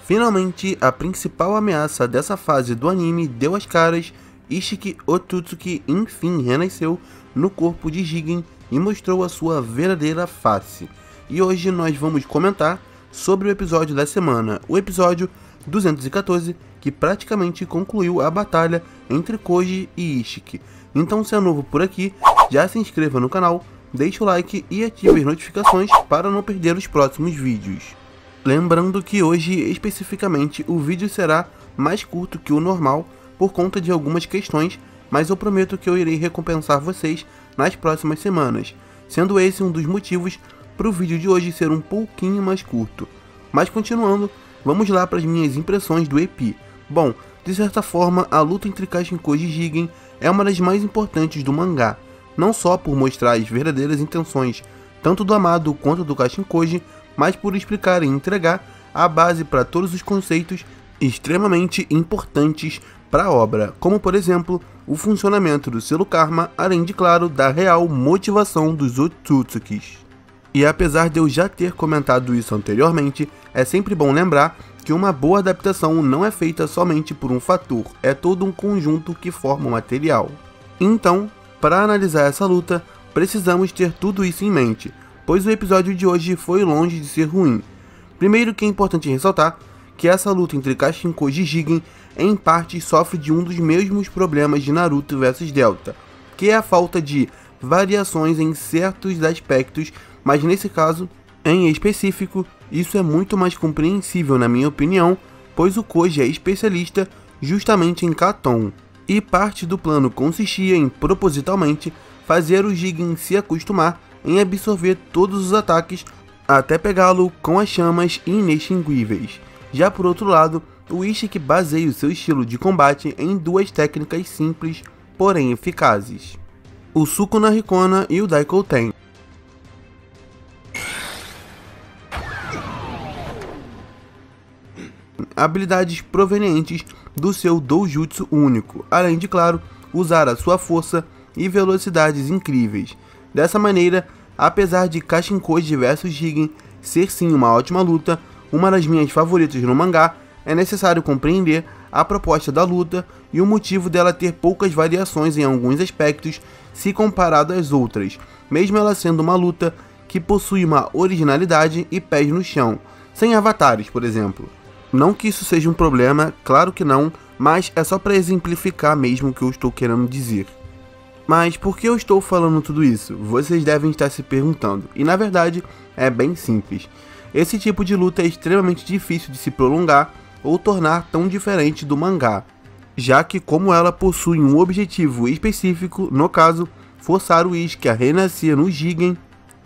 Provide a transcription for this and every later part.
Finalmente, a principal ameaça dessa fase do anime deu as caras. Ishiki Otsutsuki enfim renasceu no corpo de Jigen e mostrou a sua verdadeira face. E hoje nós vamos comentar sobre o episódio da semana, o episódio 214, que praticamente concluiu a batalha entre Koji e Ishiki. Então, se é novo por aqui, já se inscreva no canal, deixe o like e ative as notificações para não perder os próximos vídeos. Lembrando que hoje, especificamente, o vídeo será mais curto que o normal por conta de algumas questões, mas eu prometo que eu irei recompensar vocês nas próximas semanas, sendo esse um dos motivos para o vídeo de hoje ser um pouquinho mais curto. Mas continuando, vamos lá para as minhas impressões do EP. Bom, de certa forma, a luta entre Kashinkoji e Jigen é uma das mais importantes do mangá, não só por mostrar as verdadeiras intenções, tanto do Amado quanto do Kashinkoji, mas por explicar e entregar a base para todos os conceitos extremamente importantes para a obra, como por exemplo, o funcionamento do selo Karma, além de claro, da real motivação dos Otsutsukis. E apesar de eu já ter comentado isso anteriormente, é sempre bom lembrar que uma boa adaptação não é feita somente por um fator, é todo um conjunto que forma o material. Então, para analisar essa luta, precisamos ter tudo isso em mente, pois o episódio de hoje foi longe de ser ruim. Primeiro que é importante ressaltar que essa luta entre Kashinkoji e Jigen em parte sofre de um dos mesmos problemas de Naruto vs Delta, que é a falta de variações em certos aspectos, mas nesse caso, em específico, isso é muito mais compreensível na minha opinião, pois o Koji é especialista justamente em Katon, e parte do plano consistia em propositalmente fazer o Jigen se acostumar em absorver todos os ataques até pegá-lo com as chamas inextinguíveis. Já por outro lado, o Ishiki baseia o seu estilo de combate em duas técnicas simples, porém eficazes: o Sukuna Hikona e o Daikouten. Habilidades provenientes do seu doujutsu único, além de, claro, usar a sua força e velocidades incríveis. Dessa maneira, apesar de Kashinkoji vs Jigen ser sim uma ótima luta, uma das minhas favoritas no mangá, é necessário compreender a proposta da luta e o motivo dela ter poucas variações em alguns aspectos se comparado às outras, mesmo ela sendo uma luta que possui uma originalidade e pés no chão, sem avatares, por exemplo. Não que isso seja um problema, claro que não, mas é só para exemplificar mesmo o que eu estou querendo dizer. Mas por que eu estou falando tudo isso? Vocês devem estar se perguntando, e na verdade é bem simples. Esse tipo de luta é extremamente difícil de se prolongar ou tornar tão diferente do mangá, já que como ela possui um objetivo específico, no caso, forçar o Ishiki a renascer no Jigen,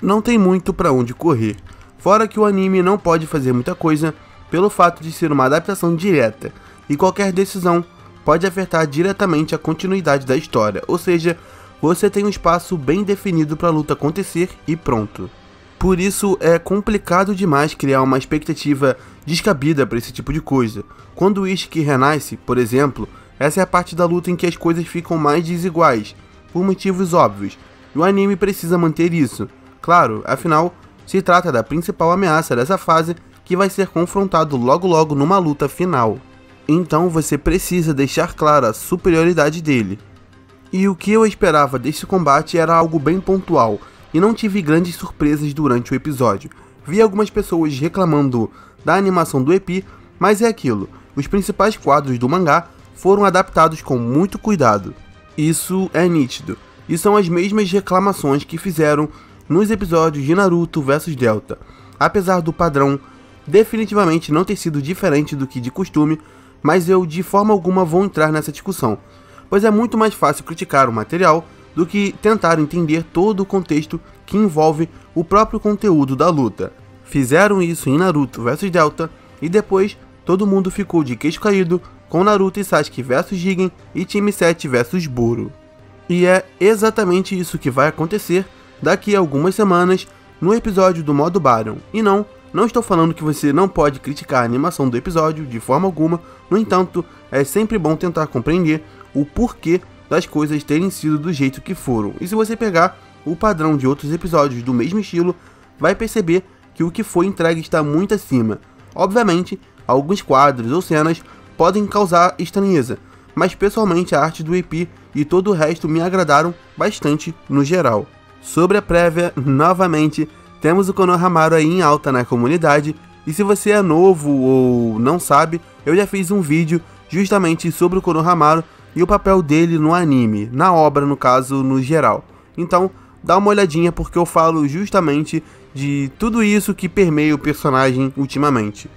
não tem muito para onde correr. Fora que o anime não pode fazer muita coisa pelo fato de ser uma adaptação direta, e qualquer decisão pode afetar diretamente a continuidade da história, ou seja, você tem um espaço bem definido para a luta acontecer e pronto. Por isso é complicado demais criar uma expectativa descabida para esse tipo de coisa. Quando o Ishiki renasce, por exemplo, essa é a parte da luta em que as coisas ficam mais desiguais, por motivos óbvios, e o anime precisa manter isso. Claro, afinal, se trata da principal ameaça dessa fase, que vai ser confrontado logo numa luta final. Então você precisa deixar clara a superioridade dele. E o que eu esperava desse combate era algo bem pontual, e não tive grandes surpresas durante o episódio. Vi algumas pessoas reclamando da animação do EP, mas é aquilo, os principais quadros do mangá foram adaptados com muito cuidado. Isso é nítido, e são as mesmas reclamações que fizeram nos episódios de Naruto vs Delta. Apesar do padrão definitivamente não ter sido diferente do que de costume, mas eu de forma alguma vou entrar nessa discussão, pois é muito mais fácil criticar o material do que tentar entender todo o contexto que envolve o próprio conteúdo da luta. Fizeram isso em Naruto vs Delta, e depois todo mundo ficou de queixo caído com Naruto e Sasuke vs Jigen e Time 7 vs Buro. E é exatamente isso que vai acontecer daqui a algumas semanas no episódio do modo Baryon. E não estou falando que você não pode criticar a animação do episódio de forma alguma, no entanto, é sempre bom tentar compreender o porquê das coisas terem sido do jeito que foram. E se você pegar o padrão de outros episódios do mesmo estilo, vai perceber que o que foi entregue está muito acima. Obviamente, alguns quadros ou cenas podem causar estranheza, mas pessoalmente a arte do EP e todo o resto me agradaram bastante no geral. Sobre a prévia, novamente, temos o Konohamaru aí em alta na comunidade, e se você é novo ou não sabe, eu já fiz um vídeo justamente sobre o Konohamaru e o papel dele no anime, na obra no caso, no geral. Então, dá uma olhadinha porque eu falo justamente de tudo isso que permeia o personagem ultimamente.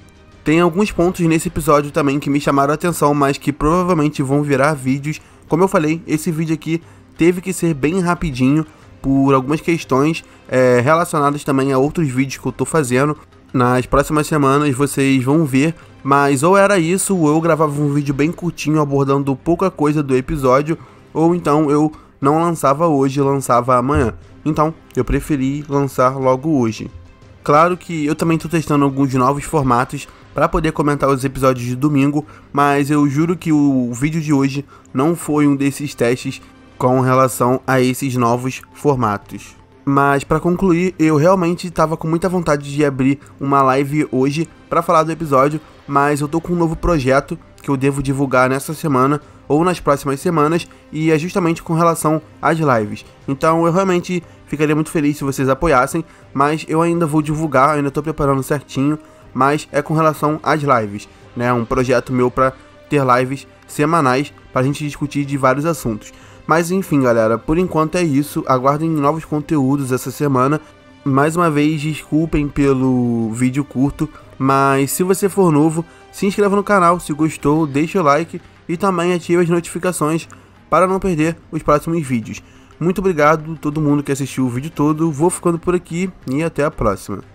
Tem alguns pontos nesse episódio também que me chamaram a atenção, mas que provavelmente vão virar vídeos. Como eu falei, esse vídeo aqui teve que ser bem rapidinho por algumas questões relacionadas também a outros vídeos que eu tô fazendo. Nas próximas semanas vocês vão ver, mas ou era isso, ou eu gravava um vídeo bem curtinho abordando pouca coisa do episódio, ou então eu não lançava hoje, lançava amanhã. Então, eu preferi lançar logo hoje. Claro que eu também estou testando alguns novos formatos para poder comentar os episódios de domingo, mas eu juro que o vídeo de hoje não foi um desses testes com relação a esses novos formatos. Mas para concluir, eu realmente estava com muita vontade de abrir uma live hoje para falar do episódio, mas eu tô com um novo projeto que eu devo divulgar nessa semana ou nas próximas semanas, e é justamente com relação às lives. Então eu realmente ficaria muito feliz se vocês apoiassem, mas eu ainda vou divulgar, ainda estou preparando certinho, mas é com relação às lives, né? Um projeto meu para ter lives semanais para a gente discutir de vários assuntos. Mas enfim, galera, por enquanto é isso, aguardem novos conteúdos essa semana. Mais uma vez, desculpem pelo vídeo curto, mas se você for novo, se inscreva no canal, se gostou, deixa o like e também ative as notificações para não perder os próximos vídeos. Muito obrigado a todo mundo que assistiu o vídeo todo, vou ficando por aqui e até a próxima.